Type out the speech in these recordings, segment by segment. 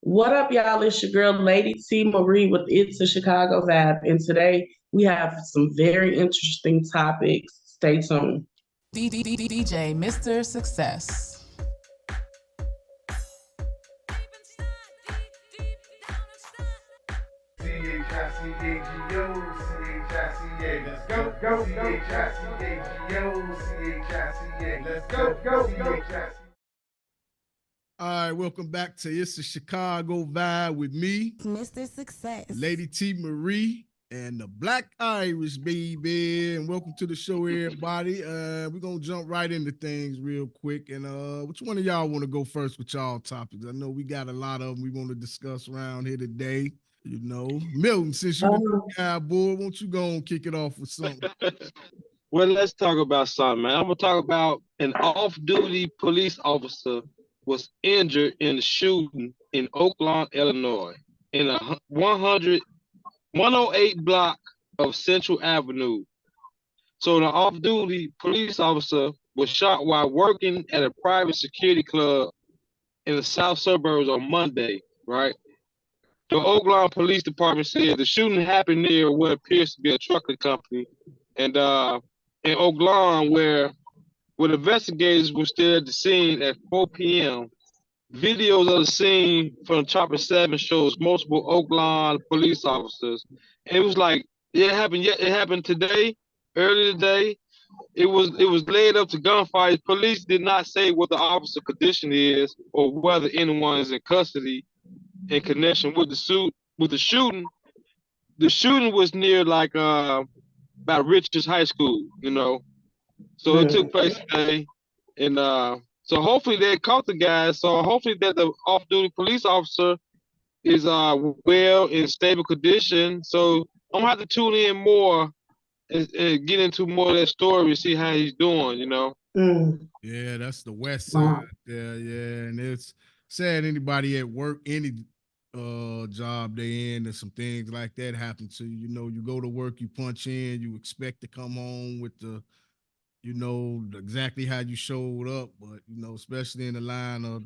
What up, y'all? It's your girl, Lady T Marie with Itz A Chicago Vibe. And today we have some very interesting topics. Stay tuned. DJ Mr. Success. C-H-I-C-A-G-O, let's go, C-H-I-C-A-G-O, C-H-I-C-A, let's go, C-H-I-C. All right, welcome back to It's a Chicago Vibe with me, Mr. Success, Lady T Marie, and the Black Irish baby. And welcome to the show, everybody. We're gonna jump right into things real quick. And which one of y'all want to go first with y'all topics? I know we got a lot of them we want to discuss around here today. You know, Milton, since you're the guy, boy, won't you go and kick it off with something? Well, let's talk about something, man. I'm gonna talk about an off-duty police officer was injured in a shooting in Oakland, Illinois, in a 108 block of Central Avenue. So the off-duty police officer was shot while working at a private security club in the south suburbs on Monday, right? The Oakland Police Department said the shooting happened near what appears to be a trucking company, and in Oakland, where investigators were still at the scene at 4 p.m. Videos of the scene from Chopper 7 shows multiple Oakland police officers. And it was like it happened today, early today. It was led up to gunfight. Police did not say what the officer condition is or whether anyone is in custody in connection with the shooting. The shooting was near like by Richards High School, you know. So it took place today, and so hopefully they caught the guys. So hopefully that the off-duty police officer is well in stable condition. So I'm gonna have to tune in more and get into more of that story and see how he's doing, you know. Yeah, that's the west side there, yeah. And it's sad anybody at work, any job they in, and some things like that happen to you. You know, you go to work, you punch in, you expect to come home with the, you know, exactly how you showed up, but you know, especially in the line of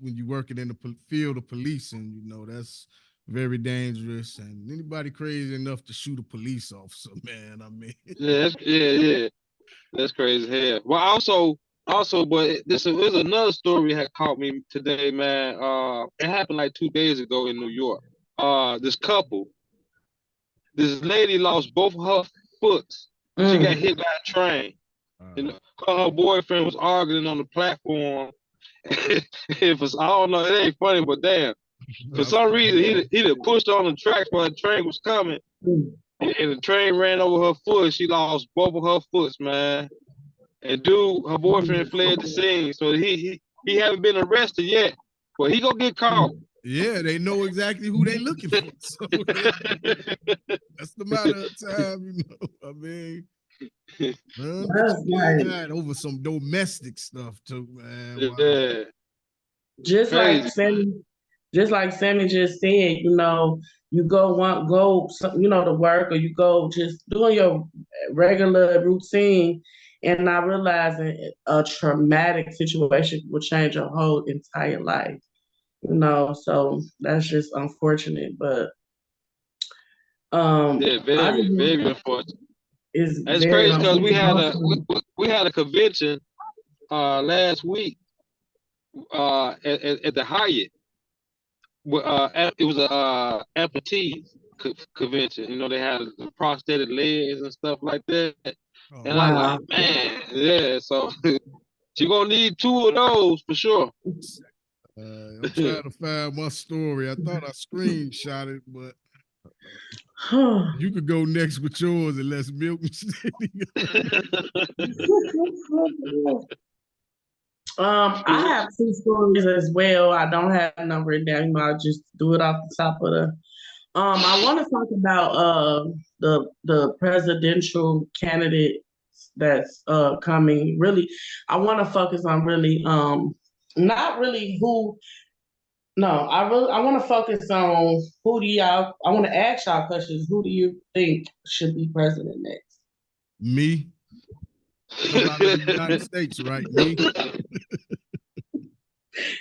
when you're working in the field of policing, you know, that's very dangerous. And anybody crazy enough to shoot a police officer, man, I mean, yeah, that's crazy as hell. Well, also, but there's another story that caught me today, man. It happened like 2 days ago in New York. This lady lost both of her foot. She got hit by a train. And her boyfriend was arguing on the platform. I don't know, it ain't funny, but damn. For some reason, he pushed on the tracks while the train was coming. And the train ran over her foot. She lost both of her foots, man. And her boyfriend fled the scene. So he haven't been arrested yet, but he gonna get caught. Yeah, they know exactly who they looking for. So that's the matter of time, you know. I mean, over some domestic stuff too, man. Wow. Yeah. Just like Sammy just said, you know, you go to work, or you go just doing your regular routine, and not realizing a traumatic situation will change your whole entire life. You know, so that's just unfortunate, but very unfortunate. It's crazy because we had a convention last week at the Hyatt. It was a amputees convention. You know, they had prosthetic legs and stuff like that. And I'm like, man, yeah. So you're gonna need 2 of those for sure. I'm trying to find my story. I thought I screenshot it, but you could go next with yours unless Milton. I have 2 stories as well. I don't have a number written down. You know, I'll just do it off the top of the. I want to talk about the presidential candidate that's coming. Really, I want to focus on really not really who. No, I want to focus on who do y'all. I want to ask y'all questions. Who do you think should be president next? Me. Come out of the United States, right? Me.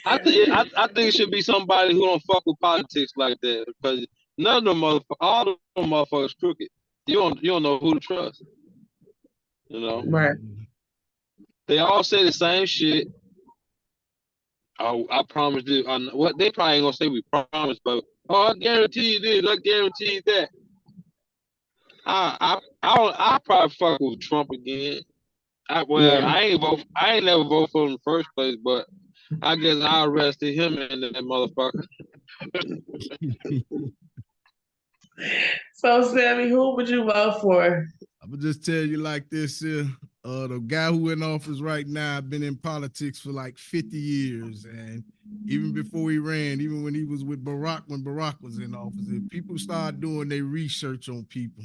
I think it should be somebody who don't fuck with politics like that, because none of them all of them motherfuckers crooked. You don't know who to trust. You know, Right. they all say the same shit. I promise you. What they probably ain't gonna say we promise, but I guarantee you this. I guarantee you that. I probably fuck with Trump again. Yeah. I ain't never vote for him in the first place, but I guess I arrested him and that motherfucker. So, Sammy, who would you vote for? I'm gonna just tell you like this here. The guy who in office right now been in politics for like 50 years, and even before he ran, even when he was with Barack, when Barack was in office, if people start doing their research on people,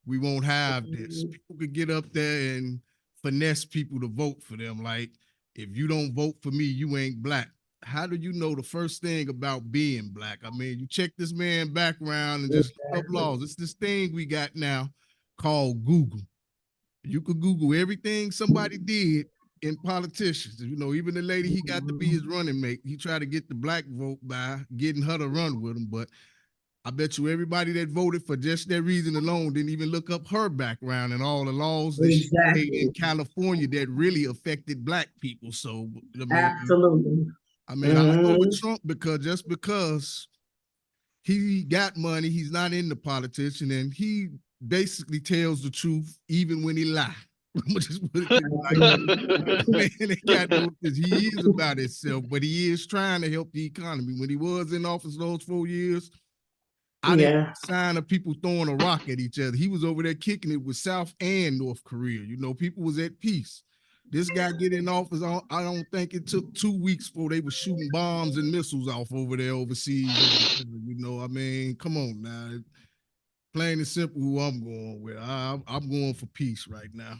we won't have this. People could get up there and finesse people to vote for them. Like, if you don't vote for me, you ain't black. How do you know the first thing about being black? I mean, you check this man background and just look up laws. It's this thing we got now called Google. You could Google everything somebody did in politicians. You know, even the lady he got to be his running mate, he tried to get the black vote by getting her to run with him. But I bet you everybody that voted for just that reason alone didn't even look up her background and all the laws that she made in California that really affected black people. So, Absolutely. I go with Trump because he got money, he's not in the politics, and then he basically tells the truth even when he lie. Just put it like, he is about himself, but he is trying to help the economy. When he was in office those 4 years, I didn't sign of people throwing a rock at each other. He was over there kicking it with South and North Korea. You know, people was at peace. This guy get in office, I don't think it took 2 weeks before they were shooting bombs and missiles off over there overseas. You know, I mean, come on now. Plain and simple who I'm going with. I'm going for peace right now.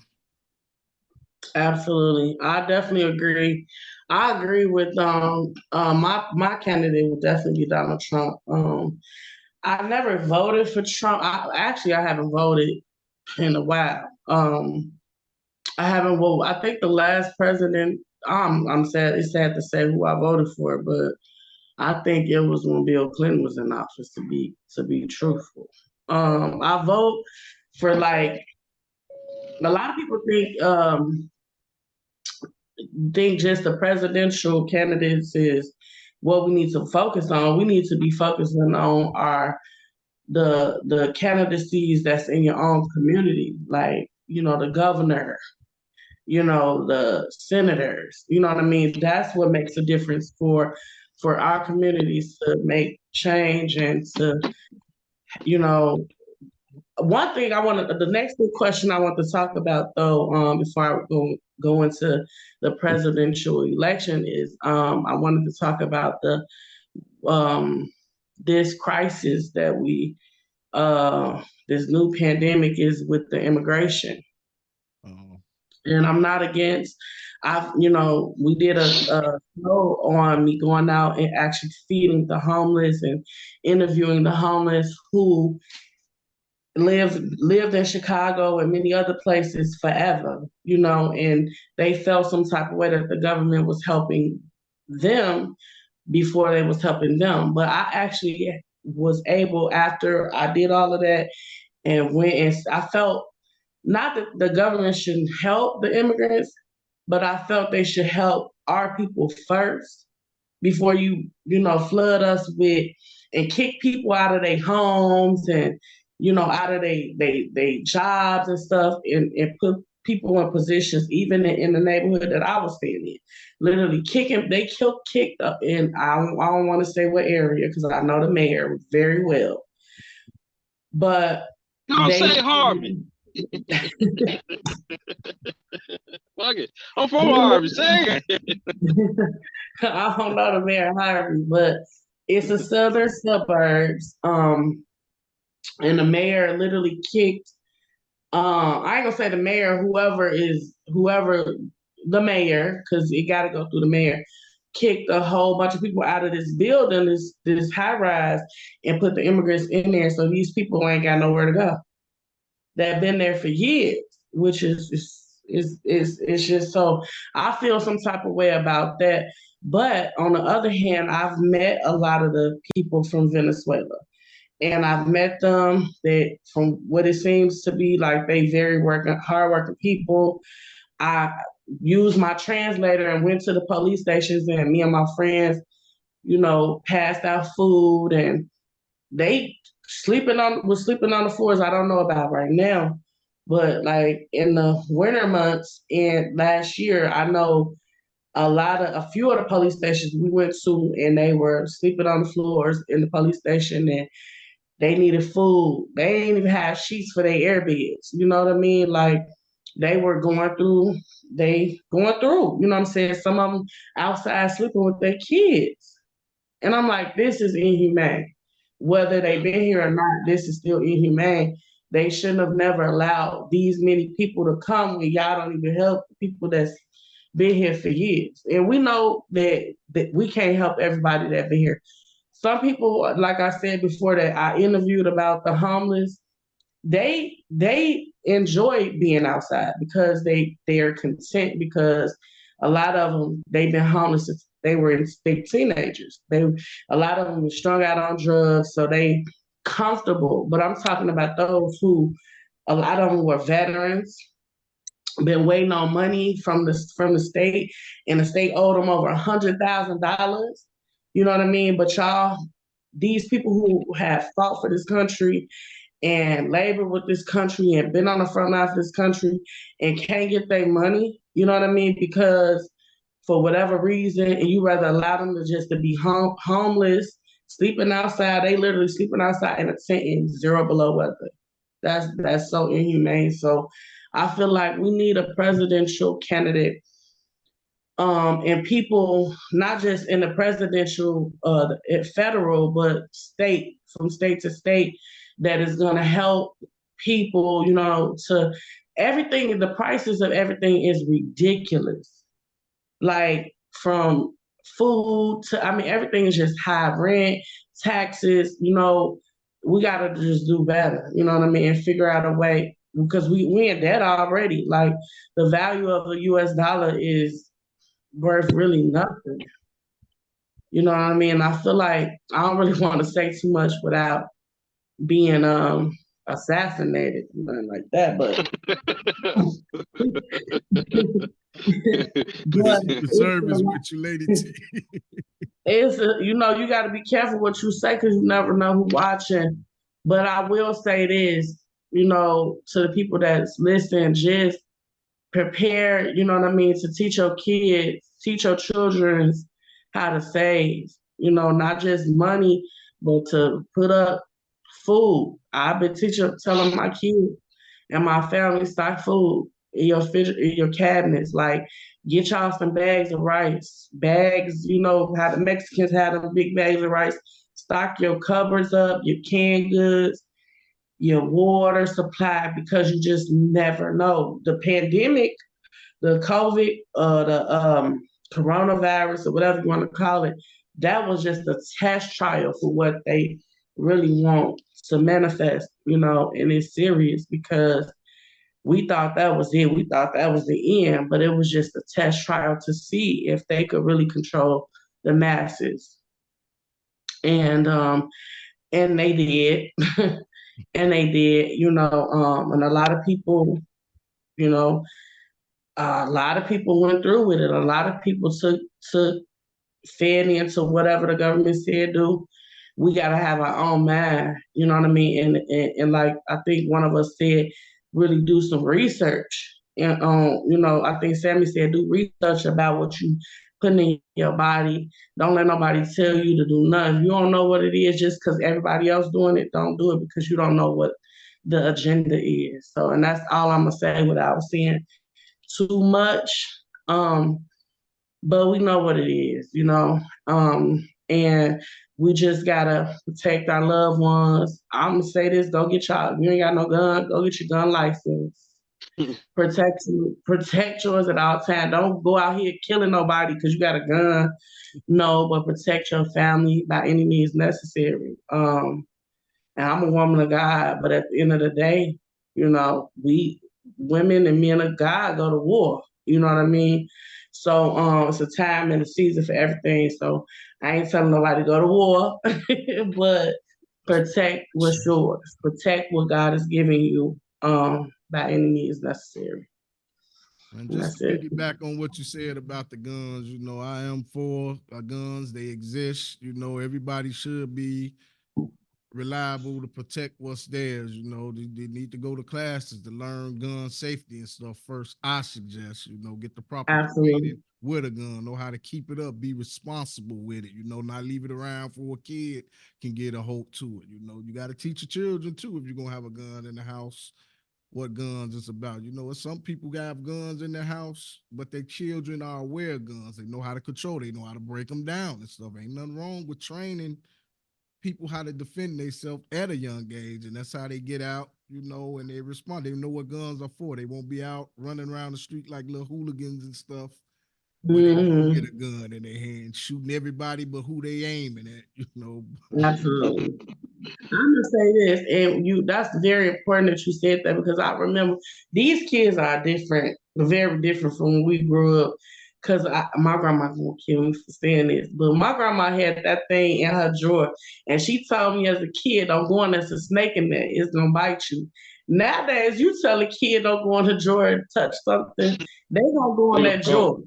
Absolutely. I definitely agree. I agree with my candidate would definitely be Donald Trump. I never voted for Trump. I haven't voted in a while. I haven't voted. I think the last president, I'm sad, it's sad to say who I voted for, but I think it was when Bill Clinton was in office, to be truthful. I vote for, like, a lot of people think just the presidential candidates is what we need to focus on. We need to be focusing on the candidacies that's in your own community, like, you know, the governor, you know, the senators, you know what I mean? That's what makes a difference for our communities to make change and to, you know, one thing the next big question I want to talk about though, before I go into the presidential election is, I wanted to talk about this crisis that this new pandemic is with the immigration. And I'm not against, we did a show on me going out and actually feeding the homeless and interviewing the homeless who lived in Chicago and many other places forever, you know, and they felt some type of way that the government was helping them before they was helping them. But I actually was able, after I did all of that and went, and I felt not that the government shouldn't help the immigrants, but I felt they should help our people first before you flood us with and kick people out of their homes and, you know, out of they jobs and stuff, and put people in positions, even in the neighborhood that I was staying in. Literally kicked up, and I don't want to say what area because I know the mayor very well. But don't say Harvey. Fuck it. I'm from Harvey. Say it. I don't know the mayor of Harvey, but it's the southern suburbs. And the mayor literally kicked, I ain't gonna say the mayor, whoever the mayor, because it gotta go through the mayor, kicked a whole bunch of people out of this building, this high rise, and put the immigrants in there. So these people ain't got nowhere to go. They've been there for years, which is just so, I feel some type of way about that. But on the other hand, I've met a lot of the people from Venezuela. And I've met them that from what it seems to be like they very hardworking people. I used my translator and went to the police stations, and me and my friends, passed out food, and they was sleeping on the floors. I don't know about right now, but like in the winter months and last year, I know a few of the police stations we went to, and they were sleeping on the floors in the police station, and they needed food. They didn't even have sheets for their air beds. You know what I mean? Like they were going through, you know what I'm saying? Some of them outside sleeping with their kids. And I'm like, this is inhumane. Whether they've been here or not, this is still inhumane. They shouldn't have never allowed these many people to come when y'all don't even help the people that's been here for years. And we know that we can't help everybody that been here. Some people, like I said before, that I interviewed about the homeless, they enjoy being outside because they're content, because a lot of them, they've been homeless since they were big teenagers. A lot of them were strung out on drugs, so they comfortable. But I'm talking about those who, a lot of them were veterans, been waiting on money from the state, and the state owed them over $100,000. You know what I mean? But y'all, these people who have fought for this country and labored with this country and been on the front line for this country and can't get their money, you know what I mean? Because for whatever reason, and you rather allow them to be homeless, sleeping outside. They literally sleeping outside in a tent in 0 below weather. That's so inhumane. So I feel like we need a presidential candidate, and people, not just in the presidential, federal, but from state to state, that is going to help people, to everything. The prices of everything is ridiculous. Like from food to, everything is just high. Rent, taxes, we got to just do better, you know what I mean? And figure out a way, because we in debt already. Like the value of the US dollar is worth really nothing. You know what I mean? I feel like I don't really want to say too much without being assassinated, nothing like that. But service with you, Lady T. You got to be careful what you say, because you never know who's watching. But I will say this, to the people that's listening, just prepare, you know what I mean, to teach your kids, teach your children how to save, not just money, but to put up food. I've been telling my kids and my family, stock food in your cabinets. Like, get y'all some bags of rice. Bags, how the Mexicans had them big bags of rice. Stock your cupboards up, your canned goods, your water supply, because you just never know. The pandemic, the COVID, the coronavirus, or whatever you want to call it, that was just a test trial for what they really want to manifest, and it's serious, because we thought that was it. We thought that was the end, but it was just a test trial to see if they could really control the masses. And they did. And they did, and a lot of people, a lot of people went through with it. A lot of people took fed into whatever the government said do. We got to have our own mind, you know what I mean? And like, I think one of us said, really do some research. And, I think Sammy said, do research about what you putting in your body. Don't let nobody tell you to do nothing. If you don't know what it is, just because everybody else doing it, don't do it, because you don't know what the agenda is. So, and that's all I'm going to say without saying too much. But we know what it is, and we just gotta protect our loved ones. I'm gonna say this: you ain't got no gun, go get your gun license. Protect yours at all times. Don't go out here killing nobody because you got a gun. No, but protect your family by any means necessary. And I'm a woman of God, but at the end of the day, we women and men of God go to war. You know what I mean? So it's a time and a season for everything. So I ain't telling nobody to go to war, but protect what's yours. Protect what God is giving you by any means necessary. And And just that's to it. piggyback on what you said about the guns, I am for guns. They exist. Everybody should be reliable to protect what's theirs. They need to go to classes to learn gun safety and stuff first. I suggest, get the proper Absolutely. training with a gun, know how to keep it up, be responsible with it, not leave it around for a kid can get a hold to it. You got to teach your children too if you're going to have a gun in the house. What guns is about. Some people have guns in their house, but their children are aware of guns. They know how to control. They know how to break them down and stuff. Ain't nothing wrong with training people how to defend themselves at a young age, and that's how they get out, and they respond. They know what guns are for. They won't be out running around the street like little hooligans and stuff. When they do get a gun in their hand, shooting everybody but who they aiming at. Absolutely. I'm gonna say this, and that's very important that you said that because I remember these kids are different, very different from when we grew up. Cause my grandma's gonna kill me for saying this, but my grandma had that thing in her drawer, and she told me as a kid, "Don't go in there's a snake in there; it's gonna bite you." Nowadays, you tell a kid don't go in the drawer and touch something, they gonna go in that drawer.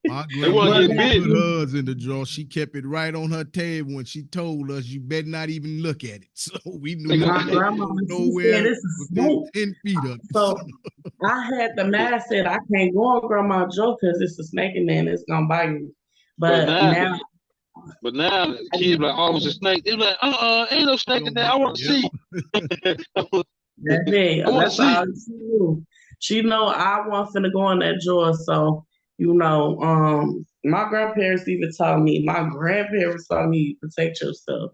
My They want grandma to get bit. put hers in the drawer. She kept it right on her table when she told us you better not even look at it. So we knew My grandma nowhere said it's a within snake. 10 feet of it. So I had the mask said I can't go on Grandma Joe because it's a snake in there and it's gonna bite me. But now the kids like, oh, it's a snake. They're like, ain't no snake in there. I want to see. that's it. That's all she knew. She know I wasn't finna go in that drawer. So, my grandparents even taught me, my grandparents taught me protect yourself,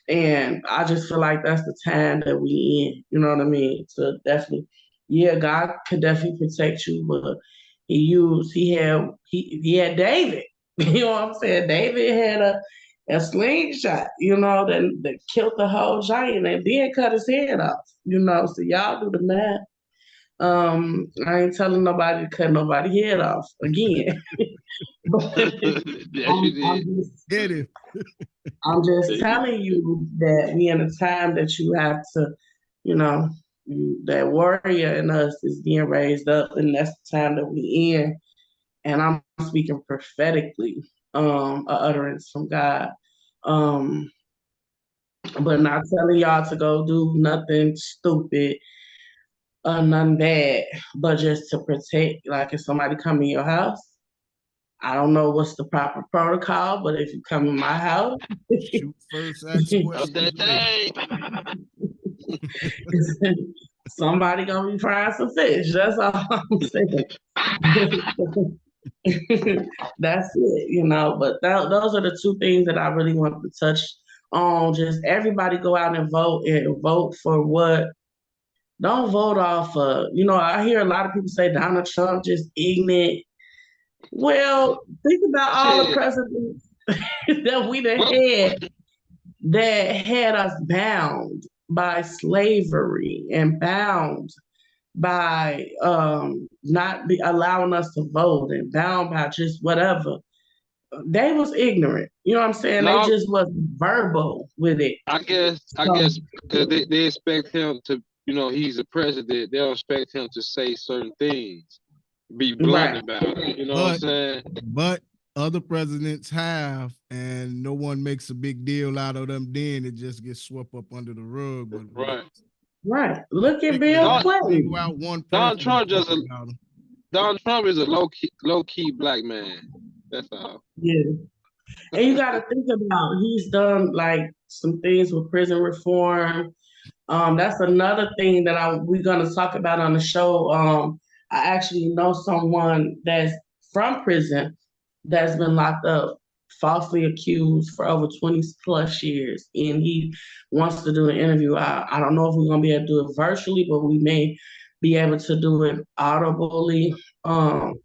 And I just feel like that's the time that we in, you know what I mean? So definitely, God could definitely protect you, but he had David. You know what I'm saying? David had a slingshot, that killed the whole giant and then cut his head off, So y'all do the math. I ain't telling nobody to cut nobody's head off again. I'm just telling you that we in a time that you have to, that warrior in us is being raised up, and that's the time that we in. And I'm speaking prophetically, a utterance from God. But not telling y'all to go do nothing stupid or nothing bad, but just to protect, like if somebody come in your house, I don't know what's the proper protocol, but if you come in my house, shoot first, ask questions. Somebody gonna be frying some fish. That's all I'm saying. That's it, But those are the two things that I really want to touch on. Just everybody go out and vote for what. Don't vote off of. I hear a lot of people say Donald Trump just ignorant. Well, think about all the presidents that we that had us bound by slavery and bound by not allowing us to vote and bound by just whatever. They was ignorant. You know what I'm saying? They just was verbal with it. I guess because they expect him to, he's a president. They don't expect him to say certain things, be blunt about it. You know what I'm saying? But other presidents have, and no one makes a big deal out of them. Then it just gets swept up under the rug. But right. Look at Bill Clinton. Donald Trump Donald Trump is a low key black man. That's all. Yeah. And you got to think about, he's done like some things with prison reform. That's another thing that we're going to talk about on the show. I actually know someone that's from prison that's been locked up, falsely accused for over 20 plus years. And he wants to do an interview. I don't know if we're going to be able to do it virtually, but we may be able to do it audibly. And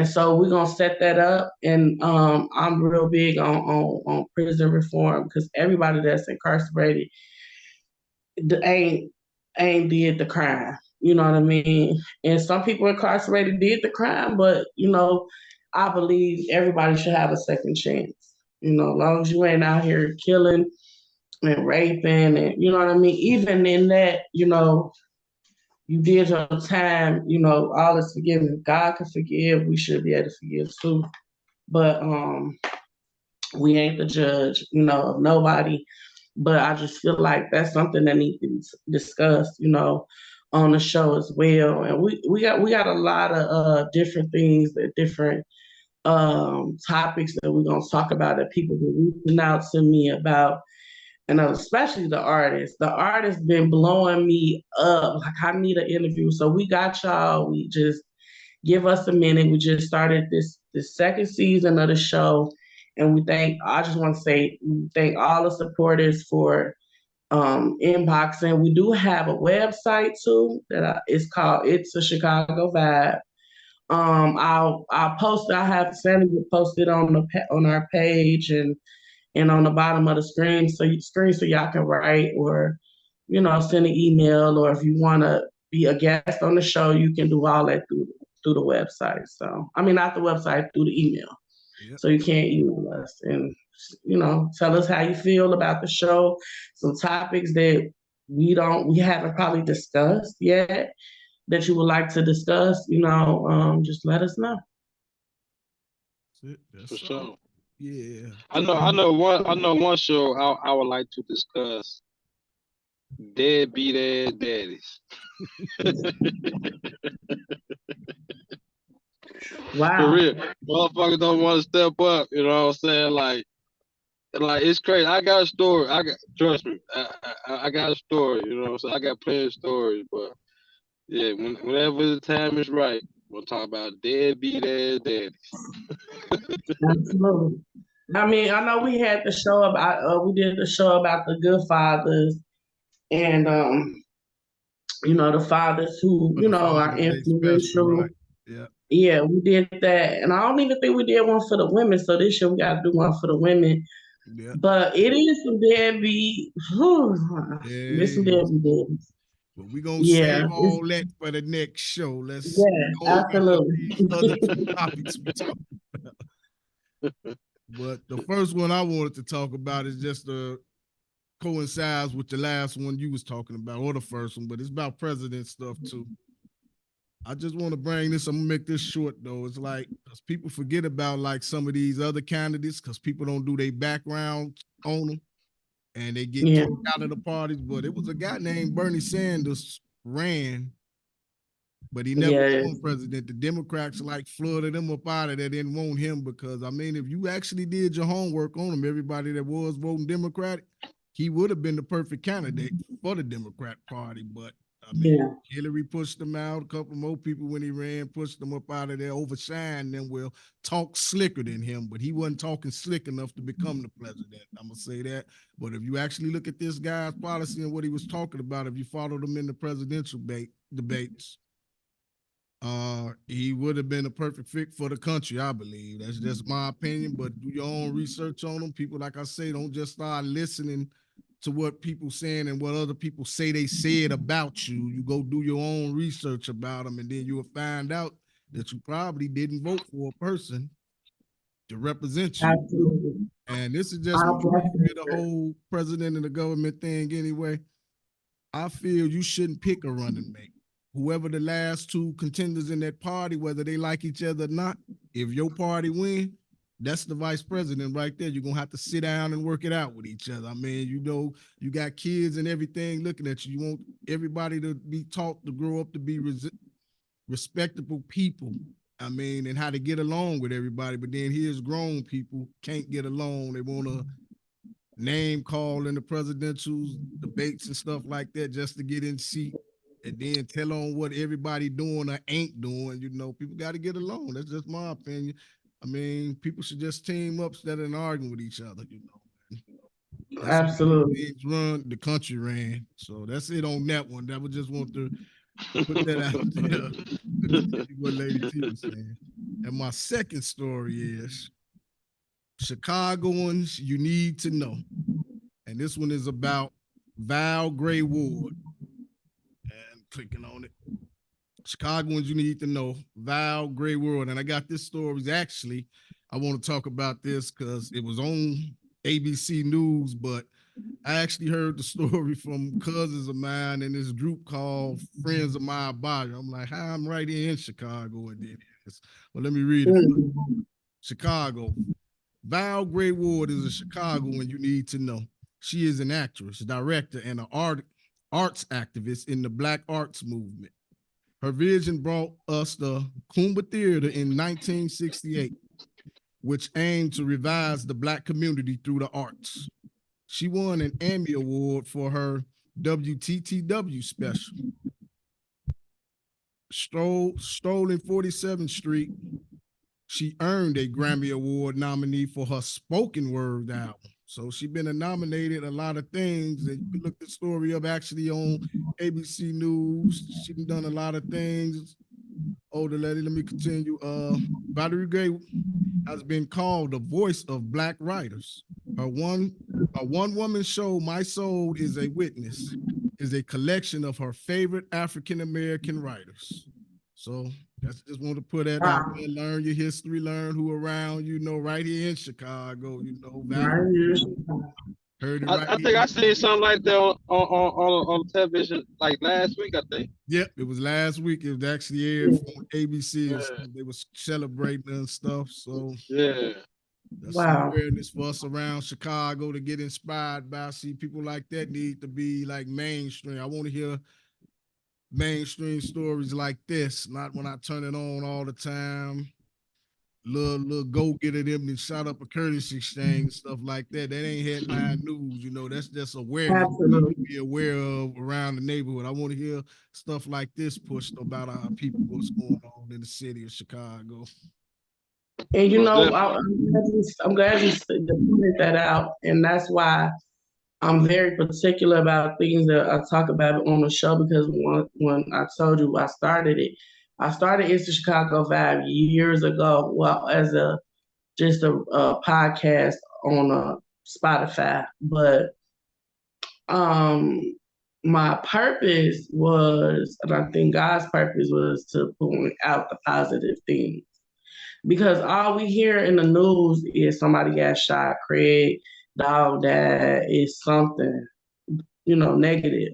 so we're going to set that up. And I'm real big on prison reform because everybody that's incarcerated ain't did the crime. You know what I mean? And some people incarcerated did the crime, but I believe everybody should have a second chance. As long as you ain't out here killing and raping, and you know what I mean. Even in that, you did your time. All is forgiven. If God can forgive, we should be able to forgive too. But we ain't the judge, of nobody. But I just feel like that's something that needs to be discussed, on the show as well. And we got a lot of different things, that different topics that we're gonna talk about, that people been reaching out to me about, and especially the artists. The artists been blowing me up. Like, I need an interview. So we got y'all. We just give us a minute. We just started this second season of the show, and I just want to say we thank all the supporters for inboxing. We do have a website too that it's called Itz A Chicago Vibe. I'll post. I have Sandy will post it on our page and on the bottom of the screen, so y'all can write, or send an email, or if you want to be a guest on the show, you can do all that through the website. So I mean, not the website, through the email. Yep. So you can email us and tell us how you feel about the show, some topics that we haven't probably discussed yet that you would like to discuss. Just let us know. That's for sure. Yeah. I know one show I would like to discuss. Deadbeat ass daddies. Wow. For real. Motherfuckers don't want to step up, you know what I'm saying? Like it's crazy. I got a story. Trust me, I got a story, you know what I'm saying? I got plenty of stories, but yeah, whenever the time is right, we'll talk about deadbeat ass daddies. Absolutely. I mean, I know we had the show about we did the show about the good fathers, and the fathers who are influential. Right. Yeah. Yeah, we did that, and I don't even think we did one for the women. So this year we got to do one for the women. Yeah. But it is some deadbeat. There's some deadbeat. But we're gonna save all that for the next show. Let's go absolutely. Other topics we talk about. But the first one I wanted to talk about is just coincides with the last one you was talking about, or the first one, but it's about president stuff too. I just want to bring this. I'm gonna make this short though. It's like, because people forget about like some of these other candidates, because people don't do their background on them, and they get kicked out of the parties. But it was a guy named Bernie Sanders ran, but he never became president. The Democrats like flooded him up out of there. Didn't want him because, I mean, if you actually did your homework on him, everybody that was voting Democratic, he would have been the perfect candidate for the Democrat Party. But I mean, Hillary pushed him out. A couple more people when he ran pushed him up out of there, overshined them. Well, talk slicker than him, but he wasn't talking slick enough to become the president. I'm gonna say that. But if you actually look at this guy's policy and what he was talking about, if you followed him in the presidential debates, he would have been a perfect fit for the country, I believe. That's just my opinion, but do your own research on him. People, like I say, don't just start listening to what people saying and what other people say they said about you. You go do your own research about them, and then you will find out that you probably didn't vote for a person to represent you. Absolutely. And this is just the whole president and the government thing anyway. I feel you shouldn't pick a running mate. Whoever the last two contenders in that party, whether they like each other or not, if your party win, that's the vice president right there. You're going to have to sit down and work it out with each other. I mean, you got kids and everything looking at you. You want everybody to be taught to grow up to be respectable people. I mean, and how to get along with everybody. But then here's grown people can't get along. They want to name call in the presidential debates and stuff like that just to get in seat. And then tell on what everybody doing or ain't doing. People got to get along. That's just my opinion. I mean, people should just team up instead of arguing with each other. That's absolutely. The country ran. So that's it on that one. That would just want to put that out there. What Lady T was saying. And my second story is Chicagoans you need to know. And this one is about Val Gray Ward. Clicking on it. Chicagoans you need to know, Val, Great World. And I got this story. Actually, I want to talk about this because it was on ABC News, but I actually heard the story from cousins of mine in this group called Friends of My Body. I'm like, hi, I'm right here in Chicago. And it is. Well, let me read it. Chicago. Val Gray Ward is a Chicagoan you need to know. She is an actress, director, and an arts activist in the Black arts movement. Her vision brought us the Kumba Theater in 1968, which aimed to revive the Black community through the arts. She won an Emmy Award for her WTTW special. Strolling 47th Street, she earned a Grammy Award nominee for her spoken word album. So she's been nominated a lot of things. And you can look the story up actually on ABC News. She's done a lot of things. Older lady, let me continue. Valerie Gray has been called the voice of Black writers. Her one-woman show, My Soul is a Witness, is a collection of her favorite African-American writers. So just want to put that out there, learn your history, learn who around, right here in Chicago, Valerie. Heard it right I think I seen something like that on television like last week, I think. Yep, it was last week. It was actually aired on ABC. Yeah. They was celebrating and stuff. So yeah, that's some awareness for us around Chicago to get inspired by. See, people like that need to be like mainstream. I want to hear mainstream stories like this, not when I turn it on all the time. Little go-getter them and shot up a courtesy exchange, stuff like that. That ain't headline news, that's just awareness. Absolutely. To be aware of around the neighborhood. I want to hear stuff like this pushed about our people, what's going on in the city of Chicago. And I'm glad you pointed that out, and that's why I'm very particular about things that I talk about on the show, because when I told you I started Itz A Chicago Vibe years ago, well, as just a podcast on Spotify. But my purpose was, and I think God's purpose was, to point out the positive things. Because all we hear in the news is somebody got shot, Craig, dog died, is something, negative.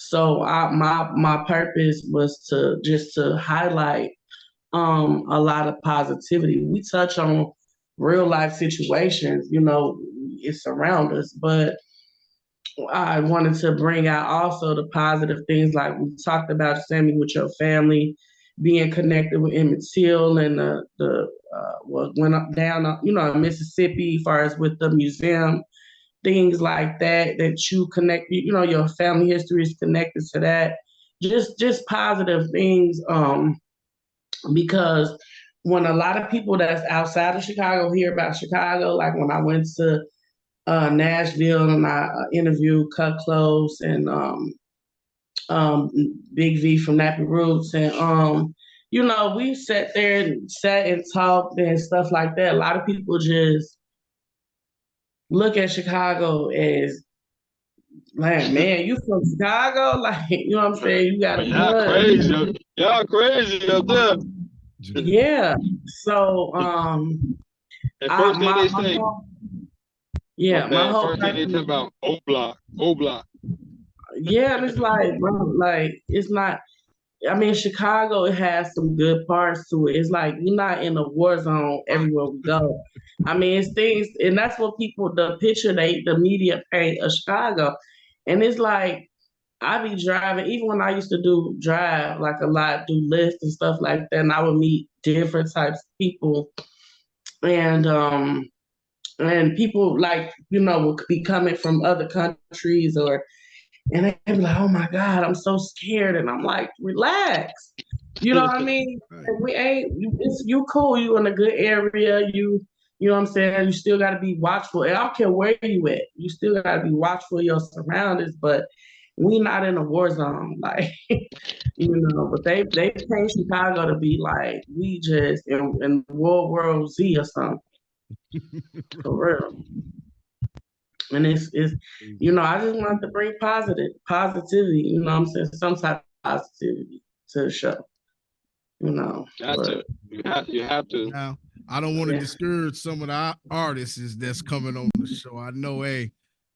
So my purpose was to highlight a lot of positivity. We touch on real life situations, it's around us, but I wanted to bring out also the positive things, like we talked about, Sammy, with your family, being connected with Emmett Till and what went up down, Mississippi, as far as with the museum, things like that you connect, your family history is connected to that. Just positive things, because when a lot of people that's outside of Chicago hear about Chicago, like when I went to Nashville and I interviewed Cut Close and Big V from Nappy Roots, and we sat and talked and stuff like that. A lot of people just look at Chicago as like, man, you from Chicago? Like, you know what I'm saying? You got y'all crazy up there. Yeah. So and first thing they say, my whole first thing they talk about O block. Yeah, and it's like, bro, like, it's not, I mean, Chicago, it has some good parts to it. It's like we're not in a war zone everywhere we go. I mean, it's things, and that's what the picture the media paint of Chicago. And it's like, I be driving, even when I used to drive like a lot, do lists and stuff like that, and I would meet different types of people. And people like, would be coming from other countries, and they'd be like, oh my God, I'm so scared. And I'm like, relax. You know what I mean? We ain't, you cool, you in a good area, you know what I'm saying? You still got to be watchful. And I don't care where you at. You still got to be watchful of your surroundings, but we not in a war zone. Like, but they paint Chicago to be like, we just in World War Z or something. For real. And it's I just wanted to bring positivity, you know what I'm saying? Some type of positivity. to the show. You know, Gotcha. You have to. Now, I don't want to discourage some of the artists that's coming on the show. I know, hey,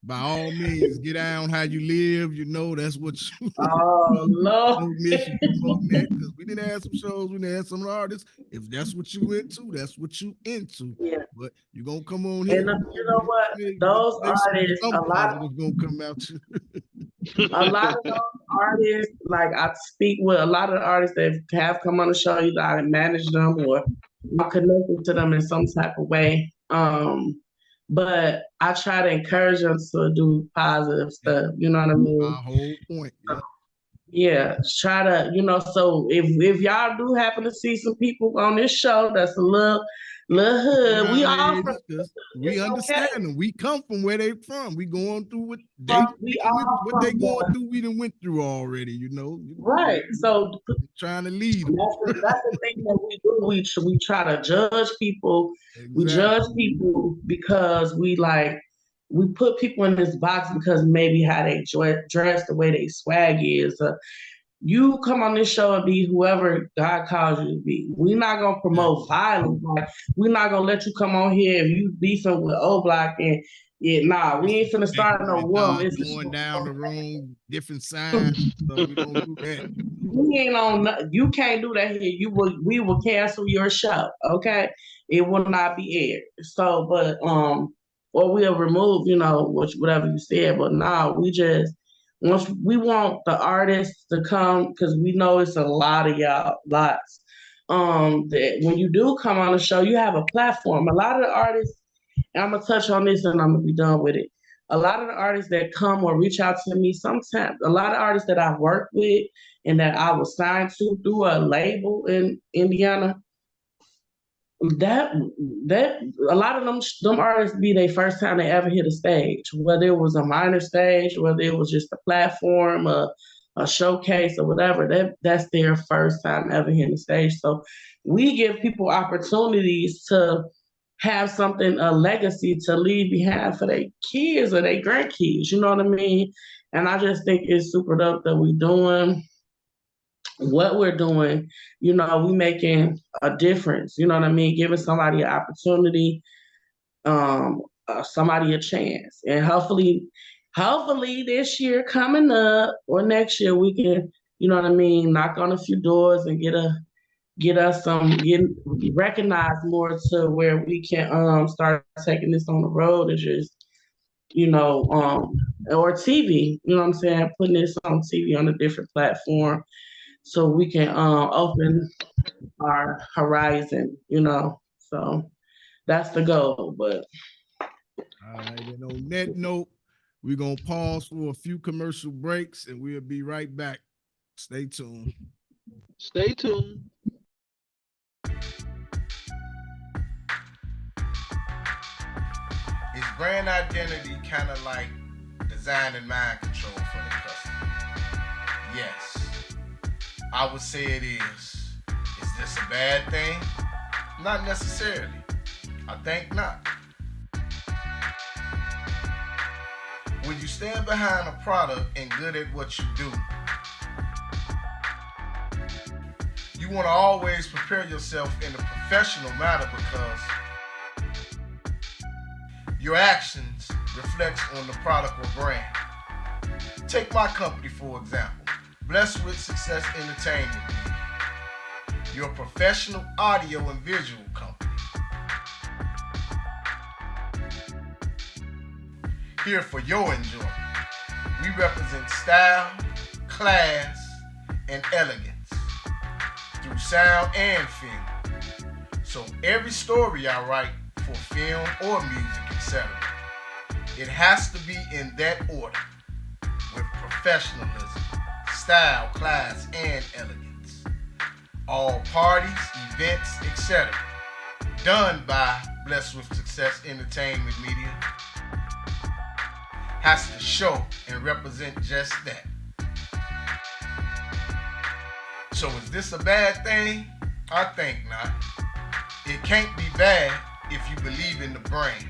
by all means, get down how you live. You know, that's what you. Oh no! Don't miss you promoting that, because we didn't have some shows. We didn't have some artists. If that's what you into, that's what you into. Yeah. But you're gonna come on here. And you know what? Those artists, a lot of gonna come out. a lot of those artists, like I speak with a lot of the artists that have come on the show, either I manage them or I'm connected to them in some type of way. But I try to encourage them to do positive stuff. You know what I mean? My whole point. Yeah, try to, so if y'all do happen to see some people on this show that's a little hood, we all we understand them. We come from where they from. We going through what they going through. We done went through already, Right. So trying to lead them. That's the thing that we do. We try to judge people. Exactly. We judge people because we put people in this box because maybe how they dress, the way they swag is. You come on this show and be whoever God calls you to be. We're not gonna promote violence. Like, we're not gonna let you come on here if you beefing with O Block and we ain't finna start no war. It's going down the wrong different sides. So we don't do that. We ain't on. You can't do that here. We will cancel your show. Okay, it will not be aired. So, but or we'll remove, whatever you said. But no, once we want the artists to come, because we know it's a lot of y'all, lots. That when you do come on the show, you have a platform. A lot of the artists, and I'm gonna touch on this and I'm gonna be done with it. A lot of the artists that come or reach out to me, sometimes a lot of artists that I've worked with and that I was signed to through a label in Indiana, that a lot of them artists be their first time they ever hit a stage, whether it was a minor stage, whether it was just a platform, a showcase or whatever. That's their first time ever hitting the stage. So we give people opportunities to have something, a legacy to leave behind for their kids or their grandkids. You know what I mean? And I just think it's super dope that we're doing what we're doing. We making a difference. You know what I mean? Giving somebody an opportunity, somebody a chance. And hopefully this year coming up or next year we can, knock on a few doors and get recognized more to where we can start taking this on the road and just, or TV, you know what I'm saying? Putting this on TV on a different platform so we can open our horizon, So that's the goal. But all right, and on that note, we're gonna pause for a few commercial breaks and we'll be right back. Stay tuned. Stay tuned. Is brand identity kind of like design and mind control for the customer? Yes. I would say it is. Is this a bad thing? Not necessarily. I think not. When you stand behind a product and good at what you do, you want to always prepare yourself in a professional manner because your actions reflect on the product or brand. Take my company for example. Blessed with Success Entertainment, your professional audio and visual company. Here for your enjoyment. We represent style, class, and elegance through sound and film. So every story I write for film or music, etc., it has to be in that order with professionalism, style, class, and elegance. All parties, events, etc. done by Blessed with Success Entertainment Media has to show and represent just that. So is this a bad thing? I think not. It can't be bad if you believe in the brand.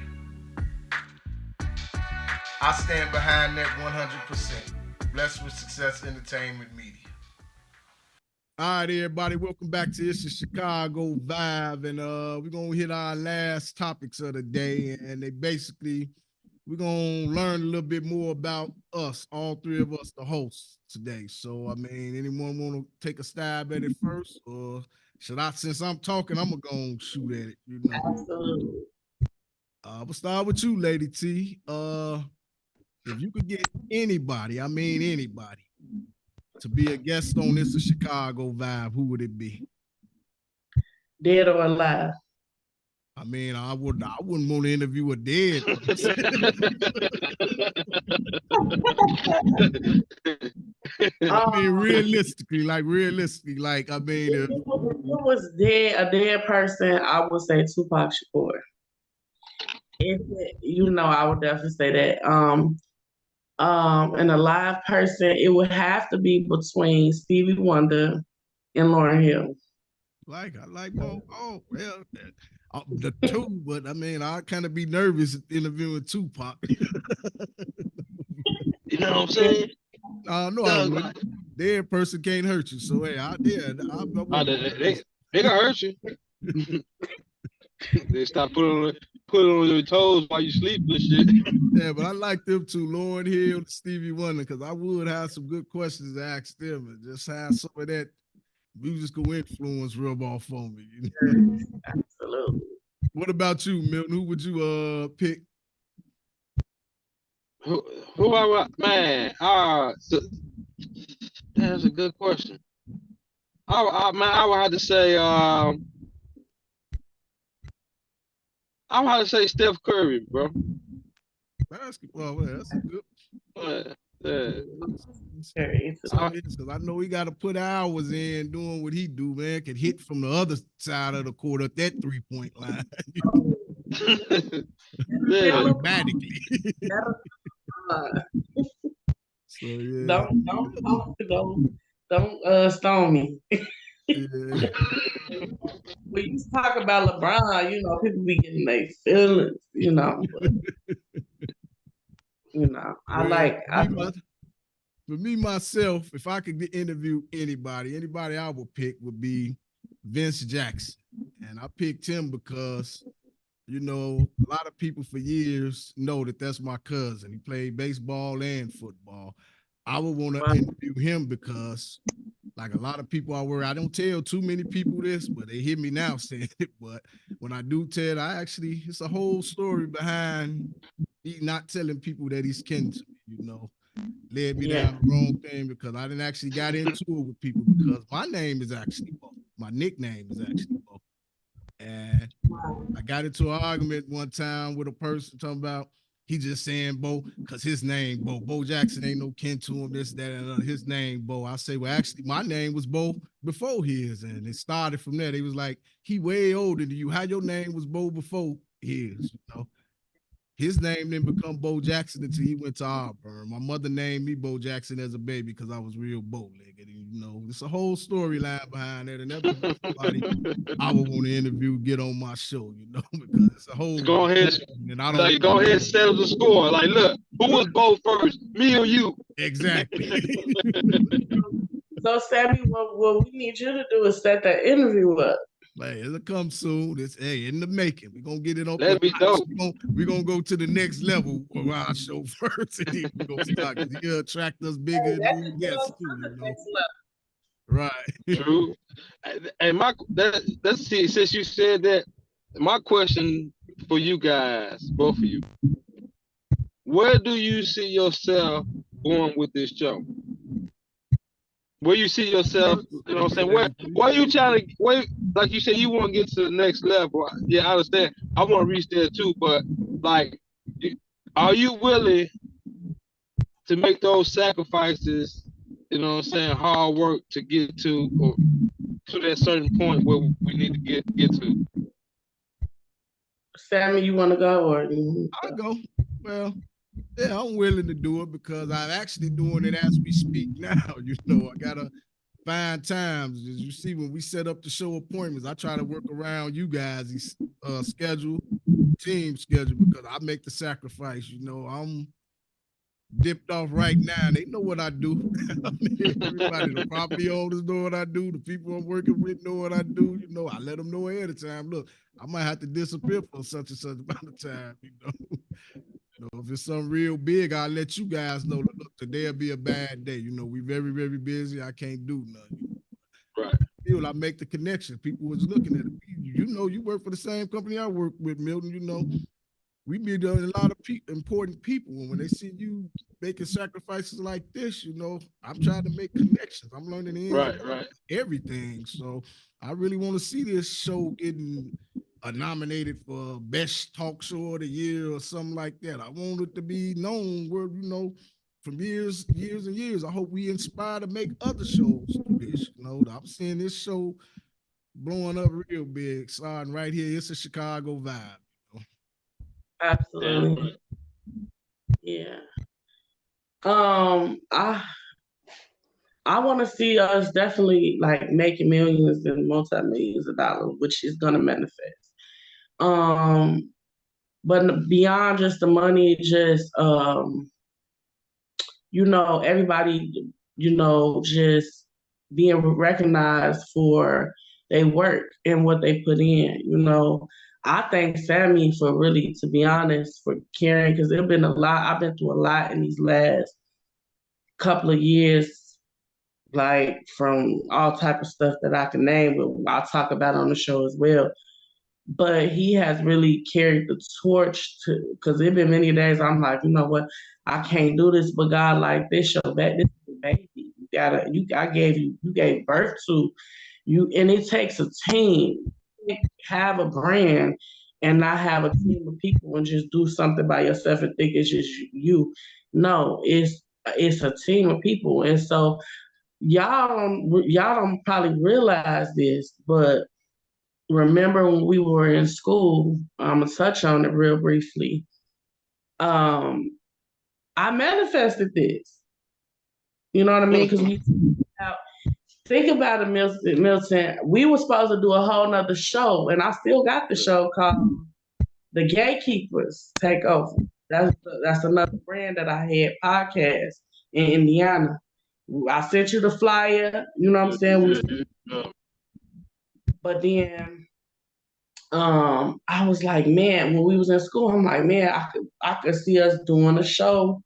I stand behind that 100%. Blessed with Success Entertainment Media. All right, everybody, welcome back to Itz A Chicago Vibe, and we're gonna hit our last topics of the day, and we're gonna learn a little bit more about us, all three of us, the hosts today. So, I mean, anyone want to take a stab at it first, or should I? Since I'm talking, I'm gonna go and shoot at it. You know, Absolutely. we'll start with you, Lady T. If you could get anybody, I mean anybody, to be a guest on Itz A Chicago Vibe, who would it be? Dead or alive? I mean, I wouldn't want to interview a dead. I mean, realistically, I mean, If it was a dead person, I would say Tupac Shakur. I would definitely say that. An alive person, it would have to be between Stevie Wonder and Lauryn Hill. I like both. Oh, well, the two, but I mean, I kind of be nervous interviewing Tupac. You know what I'm saying? No, I wouldn't. Dead person can't hurt you. So hey, they gonna hurt you. They stop putting on your toes while you sleep and shit. Yeah, but I like them too, Lauryn Hill and Stevie Wonder, because I would have some good questions to ask them and just have some of that musical influence rub off on me. You know? Absolutely. What about you, Milton? Who would you pick? Who I man? That's a good question. I would have to say I would have to say Steph Curry, bro. Basketball, well, that's a good. Because I know he got to put hours in doing what he do, man. Can hit from the other side of the court at that 3-point line. Automatically. So yeah. Don't stone me. Yeah. When you talk about LeBron, people be getting their feelings, For me, myself, if I could interview anybody I would pick would be Vince Jackson. And I picked him because, a lot of people for years know that that's my cousin. He played baseball and football. I would want to interview him because, like a lot of people I don't tell too many people this, but they hear me now saying it. But when I do tell it, it's a whole story behind me not telling people that he's kin to me, Led me down the wrong thing because I didn't actually got into it with people because my name is actually Bo. My nickname is actually Bo. And I got into an argument one time with a person talking about he just saying Bo because his name Bo. Bo Jackson ain't no kin to him, this, that, and his name Bo. I say, well, actually, my name was Bo before his, and it started from there. They was like, he way older than you. How your name was Bo before his, His name didn't become Bo Jackson until he went to Auburn. My mother named me Bo Jackson as a baby because I was real bow-legged. It's a whole storyline behind that. And that's somebody I would want to interview, get on my show, because it's a whole. Go ahead and settle the score. Like, look, who was Bo first, me or you? Exactly. So, Sammy, what we need you to do is set that interview up. Hey, it'll come soon. It's in the making. We're gonna get it on. That'd be dope. We're gonna go to the next level of our show first, and then we're gonna start because he'll attract us bigger than guests too. Right. True. And let's see, since you said that, my question for you guys, both of you, where do you see yourself going with this show? Where you see yourself, you know what I'm saying? Where are you trying to, like you said, you want to get to the next level. Yeah, I understand. I want to reach there too, but like, are you willing to make those sacrifices, you know what I'm saying, hard work to get to that certain point where we need to get to? Sammy, you want to go or? I'll go. Well, yeah, I'm willing to do it because I'm actually doing it as we speak now. I gotta find times. As you see, when we set up the show appointments, I try to work around you guys' schedule, team schedule, because I make the sacrifice. dipped off right now. They know what I do. Everybody, the property owners know what I do. The people I'm working with know what I do. You know, I let them know ahead of time. Look, I might have to disappear for such and such amount of time. You know, if it's something real big, I'll let you guys know. Look, today'll be a bad day. You know, we very, very busy. I can't do nothing. Right. I make the connection. People was looking at it. You know, you work for the same company I work with, Milton. You know, we meet a lot of important people, and when they see you making sacrifices like this, you know, I'm trying to make connections. I'm learning right. everything. So I really want to see this show getting nominated for best talk show of the year or something like that. I want it to be known where, you know, from years and years. I hope we inspire to make other shows do this. You know, I'm seeing this show blowing up real big, starting right here. It's a Chicago vibe. You know? Absolutely. Yeah. I want to see us definitely like making millions and multi-millions of dollars, which is gonna manifest. But beyond just the money, just you know, everybody, you know, just being recognized for their work and what they put in. You know, I thank Sammy for really, to be honest, for caring, because there's been a lot. I've been through a lot in these last couple of years, like from all type of stuff that I can name, but I'll talk about on the show as well. But he has really carried the torch to, because there been many days I'm like, you know what, I can't do this, but God, like this your baby, this is your baby. You gave birth to you, and it takes a team. You can't have a brand and not have a team of people and just do something by yourself and think it's just you. No, it's a team of people, and so y'all don't probably realize this, but remember when we were in school, I'm gonna touch on it real briefly. I manifested this. You know what I mean? Because we think about it, Milton. We were supposed to do a whole nother show, and I still got the show called The Gatekeepers Take Over. That's another brand that I had podcast in Indiana. I sent you the flyer. You know what I'm saying? But then I was like, man, when we was in school, I'm like, man, I could see us doing a show,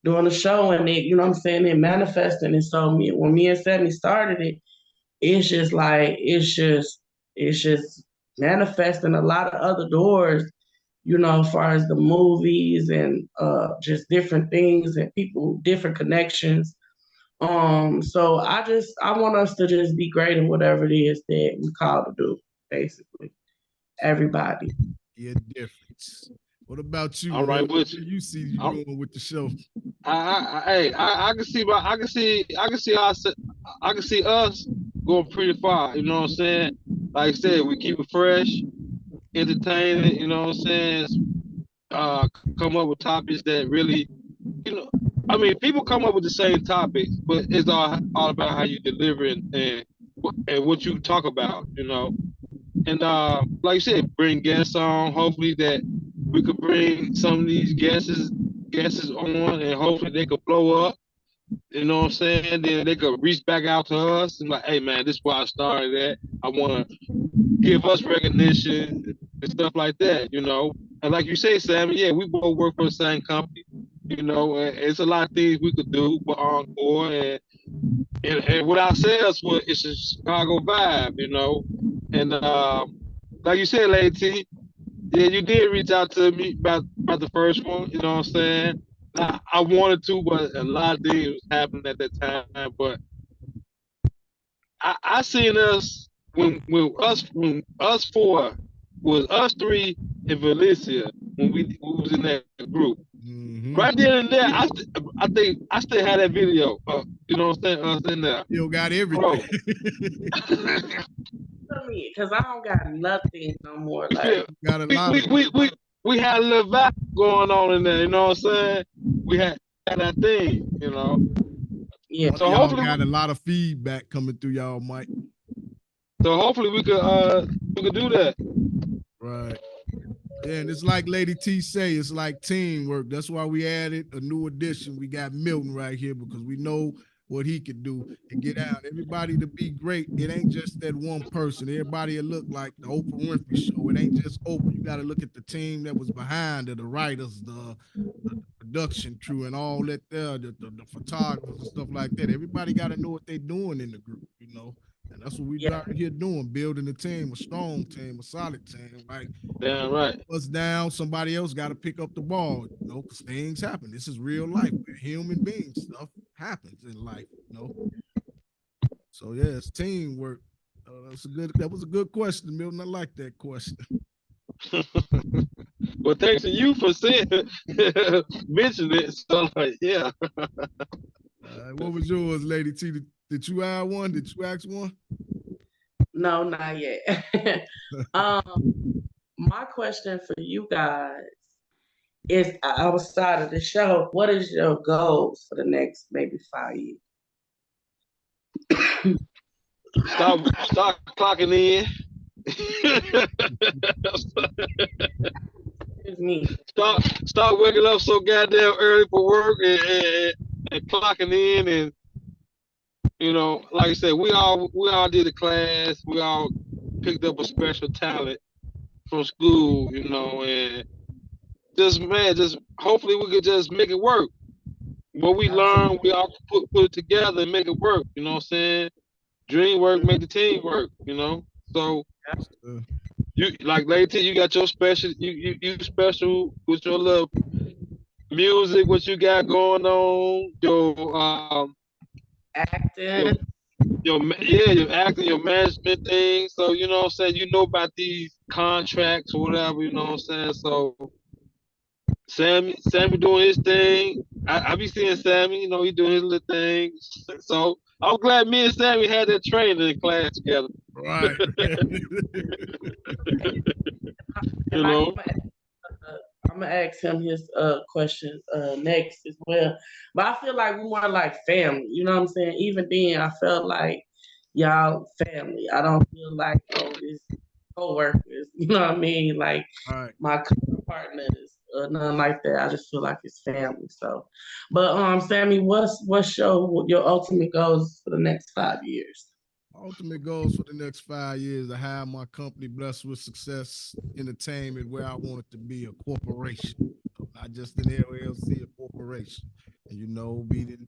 and it, you know what I'm saying, it manifesting. And so when me and Sammy started it, it's just manifesting a lot of other doors, you know, as far as the movies and just different things and people, different connections. So I want us to just be great in whatever it is that we call to do, basically. Everybody. Yeah, difference. What about you? All right, what you see you doing with the show? I can see us going pretty far. You know what I'm saying? Like I said, we keep it fresh, entertaining. You know what I'm saying? Come up with topics that really, you know, I mean, people come up with the same topics, but it's all about how you deliver and what you talk about. You know. And like you said, bring guests on. Hopefully that we could bring some of these guests on, and hopefully they could blow up. You know what I'm saying? Then they could reach back out to us and like, hey man, this is where I started at. I want to give us recognition and stuff like that. You know, and like you say, Sam, yeah, we both work for the same company. You know, and it's a lot of things we could do for Encore and with ourselves, it's a Chicago vibe, you know. And like you said, Lady T, yeah, you did reach out to me about the first one, you know what I'm saying? I wanted to, but a lot of things was happening at that time. But I seen us when us four was us three and Valencia when we was in that group. Mm-hmm. Right there and there, I think I still had that video. You know what I'm saying? Us in there. You got everything. Because I don't got nothing no more. Like got a lot. We had a little vibe going on in there. You know what I'm saying? We had that thing. You know. Yeah. So y'all hopefully got a lot of feedback coming through y'all, Mike. So hopefully we could do that. Right. Yeah, and it's like Lady T say, it's like teamwork. That's why we added a new addition. We got Milton right here because we know what he could do and get out. Everybody to be great. It ain't just that one person. Everybody will look like the Oprah Winfrey show. It ain't just Oprah. You got to look at the team that was behind it, the writers, the production crew, and all that there, the photographers and stuff like that. Everybody got to know what they're doing in the group, you know. And that's what we out here doing, building a team, a strong team, a solid team. Like, damn right. us down, somebody else got to pick up the ball, you know, because things happen. This is real life. We're human beings. Stuff happens in life, you know. So yeah, it's teamwork. That was a good question, Milton. I like that question. Well, thanks to you for saying mentioning it. So like, yeah. What was yours, Lady T? Did you add one? Did you ask one? No, not yet. My question for you guys is outside of the show, what is your goals for the next maybe 5 years? Start clocking in. Start waking up so goddamn early for work and clocking in, and you know, like I said, we all did a class. We all picked up a special talent from school, you know, and just hopefully we could just make it work. What we learn, we all put it together and make it work. You know what I'm saying? Dream work, make the team work. You know, so you like later, you got your special, you special with your little music, what you got going on, your acting, your acting, your management thing. So you know what I'm saying. You know about these contracts or whatever. You know what I'm saying. So Sammy doing his thing. I be seeing Sammy, you know, he doing his little thing. So I'm glad me and Sammy had that training in class together. Right. You know. I'm gonna ask him his question next as well. But I feel like we want like family. You know what I'm saying? Even then, I felt like y'all family. I don't feel like this co-workers. You know what I mean? Like my partners, nothing like that. I just feel like it's family. So, but Sammy, what's your ultimate goals for the next 5 years? Ultimate goals for the next 5 years to have my company blessed with success entertainment where I want it to be a corporation, not just an LLC, a corporation. And you know, be at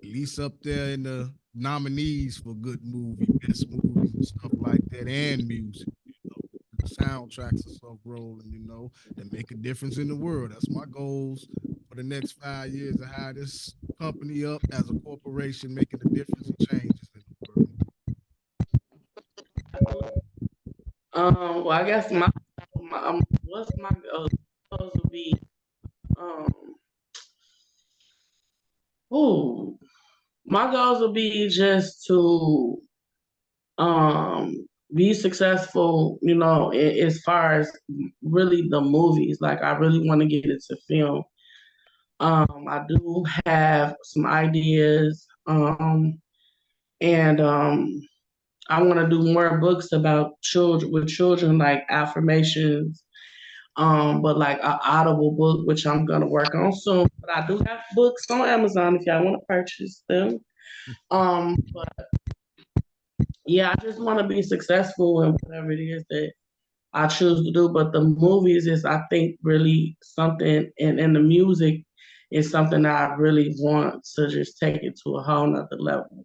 least up there in the nominees for good movie, best movies and stuff like that, and music. You know, the soundtracks and stuff rolling, you know, that make a difference in the world. That's my goals for the next 5 years to have this company up as a corporation, making a difference and changes in the world. Well, I guess what's my goals would be, my goals would be just to, be successful, you know, as far as really the movies. Like, I really want to get into film. I do have some ideas, and I want to do more books about children, like affirmations, but like an audible book, which I'm gonna work on soon. But I do have books on Amazon if y'all want to purchase them. But yeah, I just want to be successful in whatever it is that I choose to do. But the movies is, I think, really something, and the music is something that I really want to just take it to a whole nother level.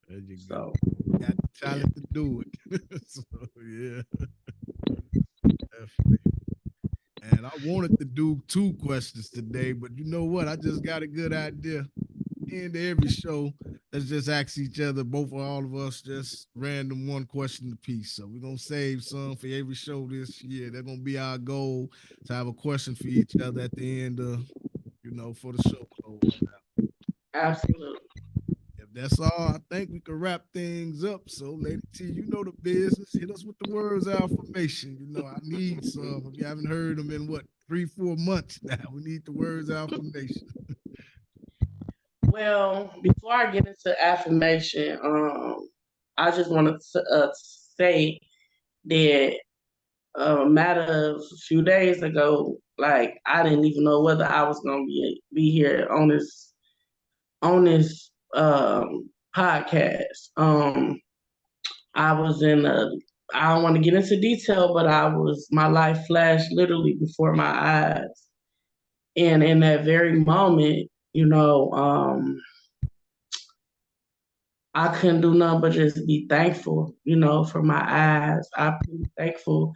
There you go. You got the talent to do it. So yeah. Definitely. And I wanted to do 2 questions today, but you know what? I just got a good idea. End of every show, let's just ask each other, both of all of us, just random 1 question apiece. So we're gonna save some for every show this year. That's gonna be our goal, to have a question for each other at the end of, you know, for the show close out. Absolutely. If that's all, I think we can wrap things up. So, Lady T, you know the business. Hit us with the words of affirmation. You know, I need some. If you haven't heard them in 3-4 months now, we need the words of affirmation. Well, before I get into affirmation, I just want to say that a matter of a few days ago, like I didn't even know whether I was gonna be here on this podcast. I was in a I don't want to get into detail, but my life flashed literally before my eyes. And in that very moment, I couldn't do nothing but just be thankful, for my eyes. I've been thankful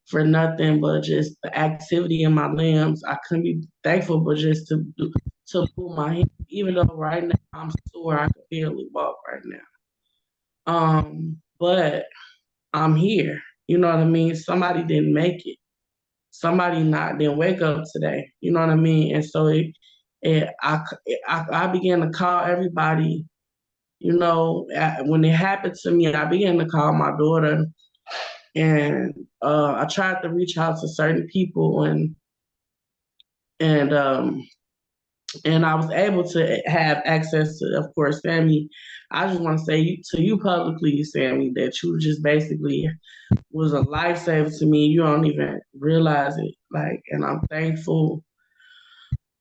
for nothing but just the activity in my limbs. I couldn't be thankful but just to pull my hand, even though right now I'm sore, I can barely walk right now. But I'm here. You know what I mean? Somebody didn't make it. Somebody didn't wake up today. You know what I mean? And so I began to call everybody. When it happened to me, I began to call my daughter, and I tried to reach out to certain people, and I was able to have access to, of course, Sammy. I just want to say to you publicly, Sammy, that you just basically was a lifesaver to me. You don't even realize it. And I'm thankful.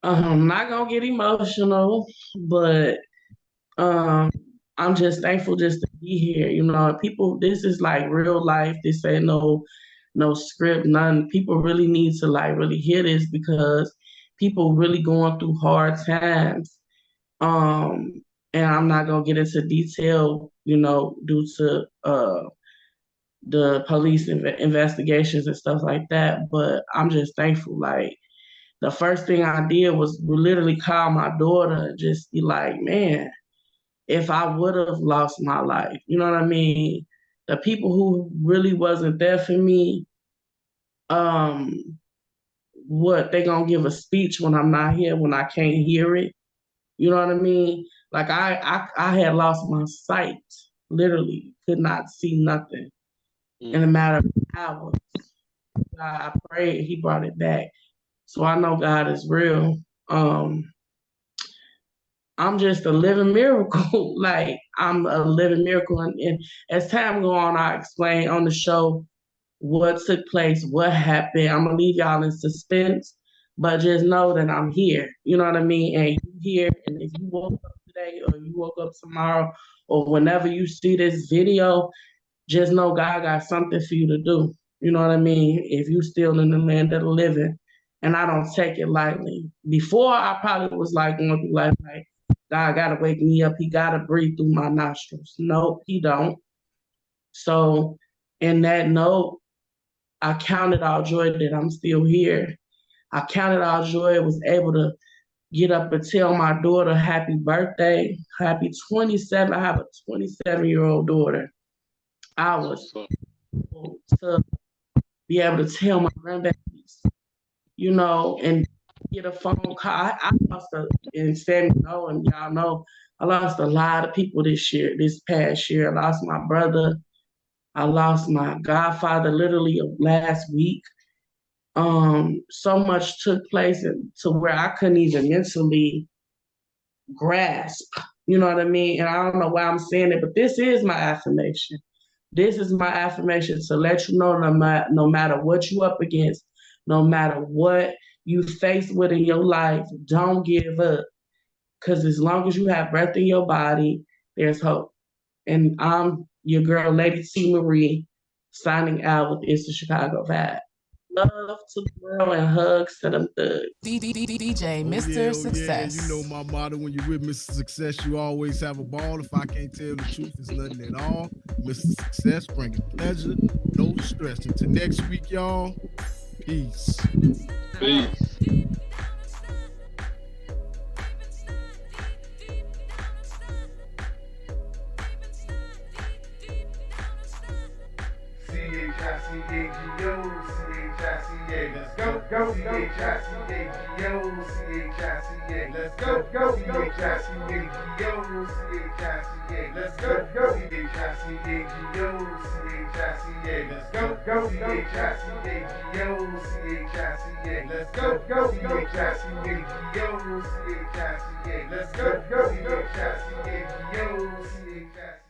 I'm not gonna get emotional, but I'm just thankful just to be here. People, this is like real life. This ain't no script, none. People really need to really hear this because people really going through hard times. And I'm not gonna get into detail, due to the police investigations and stuff like that. But I'm just thankful. The first thing I did was literally call my daughter and just be like, man, if I would have lost my life, you know what I mean? The people who really wasn't there for me, what, they gonna give a speech when I'm not here, when I can't hear it? You know what I mean? I had lost my sight, literally, could not see nothing in a matter of hours. I prayed, he brought it back. So I know God is real. I'm just a living miracle. I'm a living miracle. And as time go on, I explain on the show what took place, what happened. I'm gonna leave y'all in suspense, but just know that I'm here. You know what I mean? And you here, and if you woke up today or you woke up tomorrow or whenever you see this video, just know God got something for you to do. You know what I mean? If you still in the land of the living. And I don't take it lightly. Before, I probably was going through life God gotta wake me up. He gotta breathe through my nostrils. No, he don't. So in that note, I counted all joy that I'm still here. I counted all joy, was able to get up and tell my daughter happy birthday, happy 27. I have a 27-year-old daughter. I was able to be able to tell my grandbabies, and get a phone call. I lost and Sammy know, and y'all know, I lost a lot of people this past year. I lost my brother. I lost my godfather literally last week. So much took place to where I couldn't even mentally grasp, you know what I mean? And I don't know why I'm saying it, but this is my affirmation. This is my affirmation to let you know no matter what you up against, no matter what you faced with in your life, don't give up. Because as long as you have breath in your body, there's hope. And I'm your girl, Lady T. Marie, signing out with Itz A Chicago Vibe. Love to the world and hugs to them thugs. DJ Mr. Success. You know my motto: when you're with Mr. Success, you always have a ball. If I can't tell the truth, it's nothing at all. Mr. Success, bringing pleasure, no stress. Until next week, y'all. Peace. Peace. C-H-I-C-A-G-O, let's go, C-H-I-C-A-G-O, C-H-I-C-A, let's go, C-H-I-C-A-G-O, C-H-I-C-A, let's go, C-H-I-C-A-G-O, C-H-I-C-A, let's go, C-H-I-C-A-G-O, C-H-I-C-A, let's go, C-H-I-C-A-G-O, C-H-I-C-A, let's go, C-H-I-C-A-G-O, C-H-I-C-A.